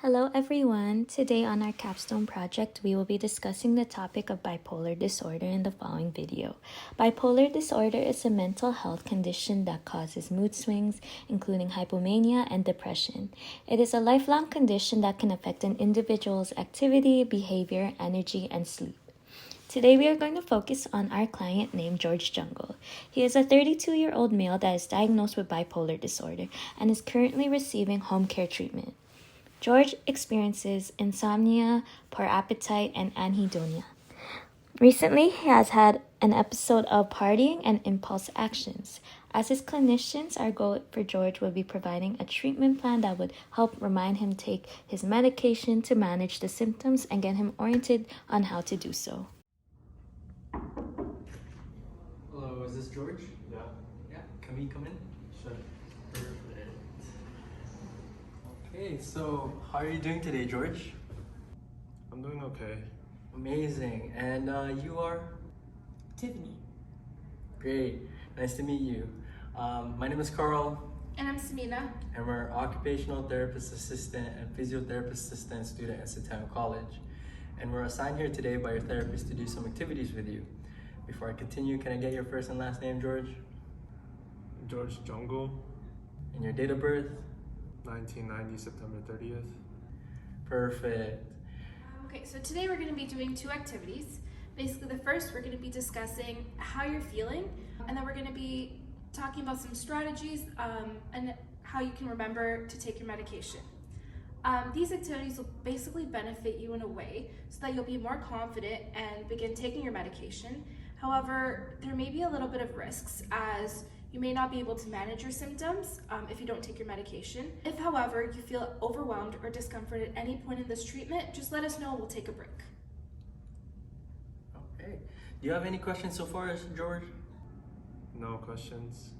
Hello everyone! Today on our Capstone project, we will be discussing the topic of bipolar disorder in the following video. Bipolar disorder is a mental health condition that causes mood swings, including hypomania and depression. It is a lifelong condition that can affect an individual's activity, behavior, energy, and sleep. Today we are going to focus on our client named George Jungle. He is a 32-year-old male that is diagnosed with bipolar disorder and is currently receiving home care treatment. George experiences insomnia, poor appetite, and anhedonia. Recently, he has had an episode of partying and impulse actions. As his clinicians, our goal for George will be providing a treatment plan that would help remind him take his medication to manage the symptoms and get him oriented on how to do so. Hello, is this George? Yeah, Yeah, can we come in? sure. Perfect. Okay, so how are you doing today, George? I'm doing okay. Amazing. And you are? Tiffany. Great. Nice to meet you. My name is Carl, And I'm Samina. and we're occupational therapist assistant and physiotherapist assistant student at Satano College. And we're assigned here today by your therapist to do some activities with you. Before I continue, can I get your first and last name, George? George Jungle, And your date of birth? 1990, September 30th. Perfect. Okay, so today we're going to be doing two activities. Basically, the first, we're going to be discussing how you're feeling, and then we're going to be talking about some strategies and how you can remember to take your medication. These activities will basically benefit you in a way so that you'll be more confident and begin taking your medication. However, there may be a little bit of risks as you may not be able to manage your symptoms if you don't take your medication. If, however, you feel overwhelmed or discomfort at any point in this treatment, just let us know and we'll take a break. Okay. Do you have any questions so far, George? No questions.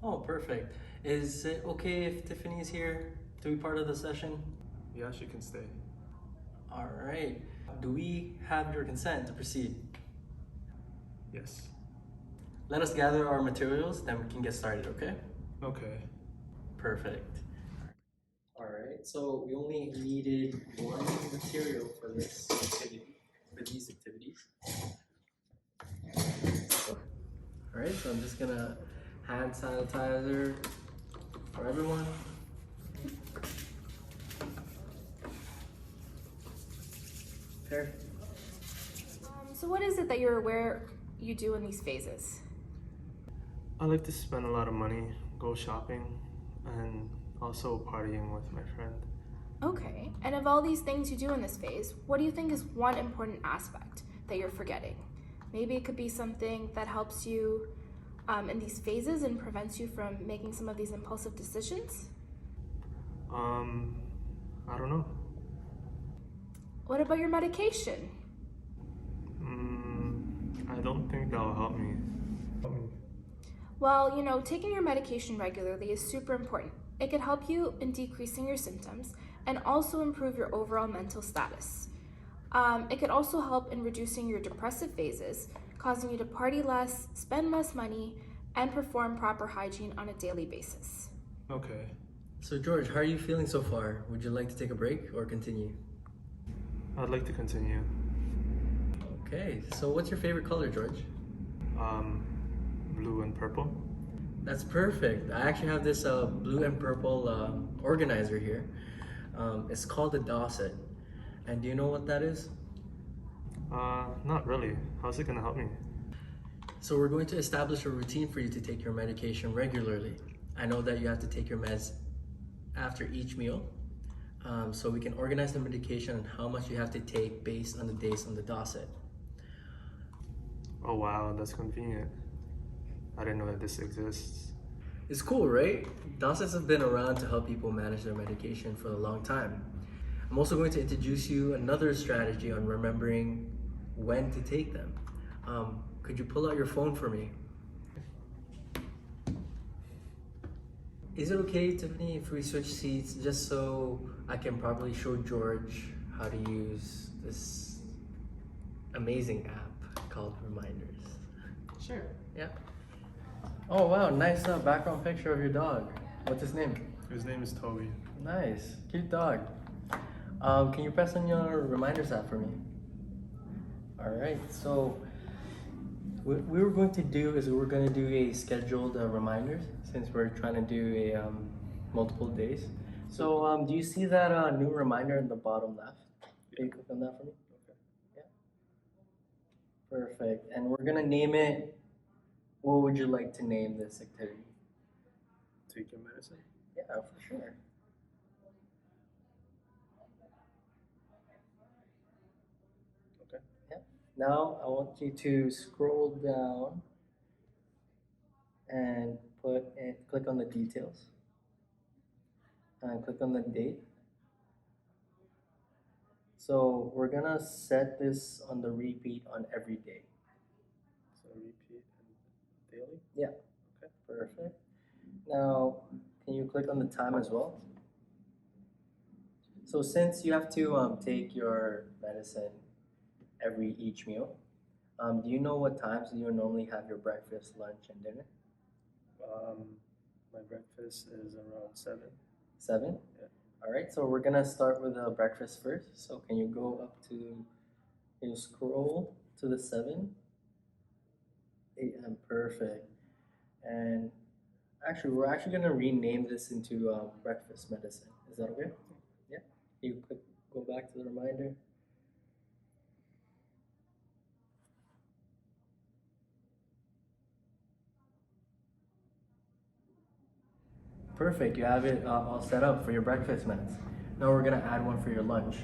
Oh, perfect. Is it okay if Tiffany is here to be part of the session? Yeah, she can stay. All right. Do we have your consent to proceed? Yes. Let us gather our materials, then we can get started, okay? Okay. Perfect. All right, so we only needed one material for this activity, for these activities. All right, so I'm just gonna hand sanitizer for everyone. There. So what is it that you're aware you do in these phases? I like to spend a lot of money, go shopping, and also partying with my friend. Okay, and of all these things you do in this phase, what do you think is one important aspect that you're forgetting? Maybe it could be something that helps you in these phases and prevents you from making some of these impulsive decisions? I don't know. What about your medication? I don't think that'll help me. Well, you know, taking your medication regularly is super important. It can help you in decreasing your symptoms and also improve your overall mental status. It could also help in reducing your depressive phases, causing you to party less, spend less money, and perform proper hygiene on a daily basis. Okay. So George, how are you feeling so far? Would you like to take a break or continue? I'd like to continue. Okay, so what's your favorite color, George? Blue and purple. That's perfect. I actually have this blue and purple organizer here. It's called a Dosset. And do you know what that is? Not really. How's it gonna help me? So we're going to establish a routine for you to take your medication regularly. I know that you have to take your meds after each meal. So we can organize the medication and how much you have to take based on the days on the Dosset. Oh wow, that's convenient. I didn't know that this exists. It's cool, right? Dossets have been around to help people manage their medication for a long time. I'm also going to introduce you another strategy on remembering when to take them. Could you pull out your phone for me? Is it okay, Tiffany, if we switch seats just so I can properly show George how to use this amazing app called Reminders? Sure. Yeah. Oh wow, nice background picture of your dog. What's his name? His name is Toby. Nice, cute dog. Can you press on your reminders app for me? All right, so what we were going to do is we're going to do a scheduled reminders since we're trying to do a multiple days. So do you see that new reminder in the bottom left? Can you click on that for me? Okay. Yeah. Perfect. And we're gonna name it. What would you like to name this activity? Take your medicine. Yeah, for sure. Okay. Yeah. Now I want you to scroll down and click on the details and click on the date. So we're gonna set this on the repeat on every day. So repeat and daily. Yeah. Okay. Perfect. Now, can you click on the time as well? So since you have to take your medicine every each meal, do you know what times do you normally have your breakfast, lunch, and dinner? My breakfast is around 7. 7? Yeah. All right, so we're gonna start with breakfast first. So can you go up to, can you scroll to the 7 a.m. Perfect. And actually, we're actually gonna rename this into breakfast medicine. Is that okay? Yeah. You click, go back to the reminder. Perfect. You have it all set up for your breakfast minutes. Now we're gonna add one for your lunch.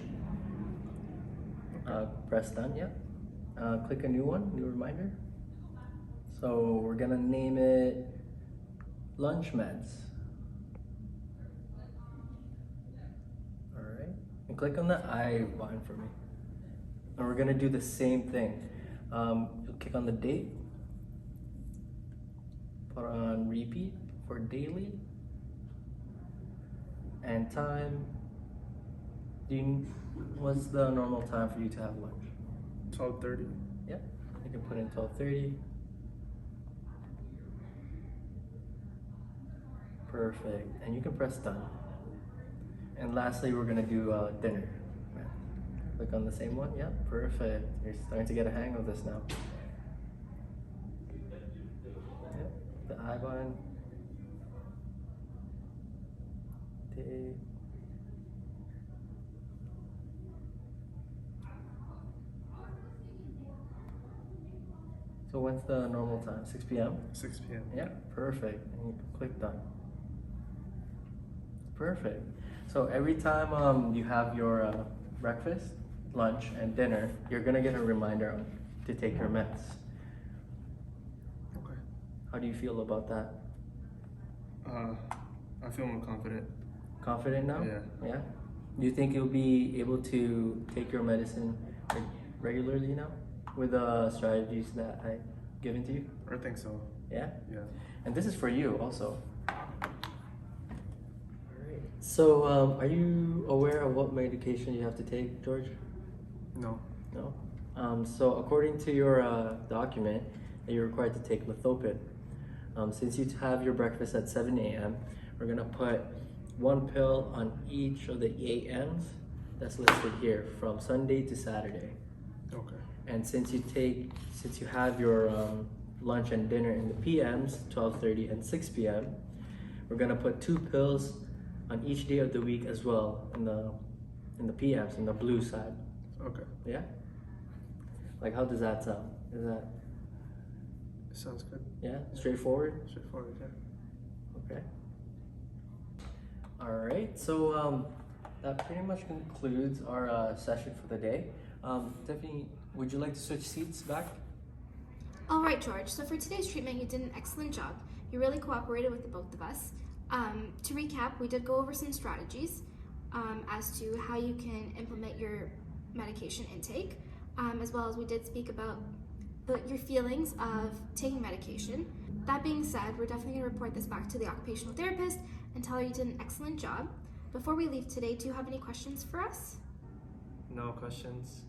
Press done. Yeah. Click a new one, new reminder. So we're gonna name it lunch meds. All right. And click on the I button for me. And we're gonna do the same thing. You'll click on the date. Put on repeat for daily. And time. What's the normal time for you to have lunch? 12:30. Yeah, you can put in 12:30. Perfect. And you can press done. And lastly, we're gonna do dinner. Click on the same one. Yeah, perfect. You're starting to get a hang of this now. Yep, the I button. Day. So when's the normal time? 6 p.m.? 6 p.m. Yeah, perfect. And you can click done. Perfect. So every time you have your breakfast, lunch, and dinner, you're gonna get a reminder to take your meds. Okay. How do you feel about that? I feel more confident. Confident now? Yeah. Yeah? Do you think you'll be able to take your medicine regularly now with the strategies that I've given to you? I think so. Yeah? Yeah. And this is for you also. Alright. So, are you aware of what medication you have to take, George? No. No? So, according to your document, you're required to take methopin. Since you have your breakfast at 7 a.m., we're going to put one pill on each of the AMs that's listed here from Sunday to Saturday. Okay. And since you have your lunch and dinner in the PMs, 12:30 and 6 p.m., we're gonna put 2 pills on each day of the week as well in the PMs, in the blue side. Okay. Yeah? Like, how does that sound? Is that, Sounds good. yeah, straightforward? Straightforward. Yeah. Okay. All right, so that pretty much concludes our session for the day. Tiffany, would you like to switch seats back? All right, George. So for today's treatment, you did an excellent job. You really cooperated with the both of us. To recap, we did go over some strategies as to how you can implement your medication intake, as well as we did speak about your feelings of taking medication. That being said, we're definitely going to report this back to the occupational therapist and tell her you did an excellent job. Before we leave today, do you have any questions for us? No questions.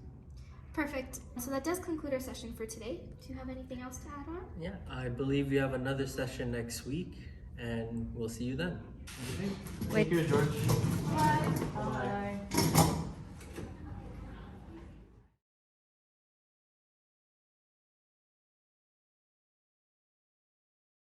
Perfect. So that does conclude our session for today. Do you have anything else to add on? Yeah, I believe we have another session next week, and we'll see you then. Okay. Thank you, George. Bye.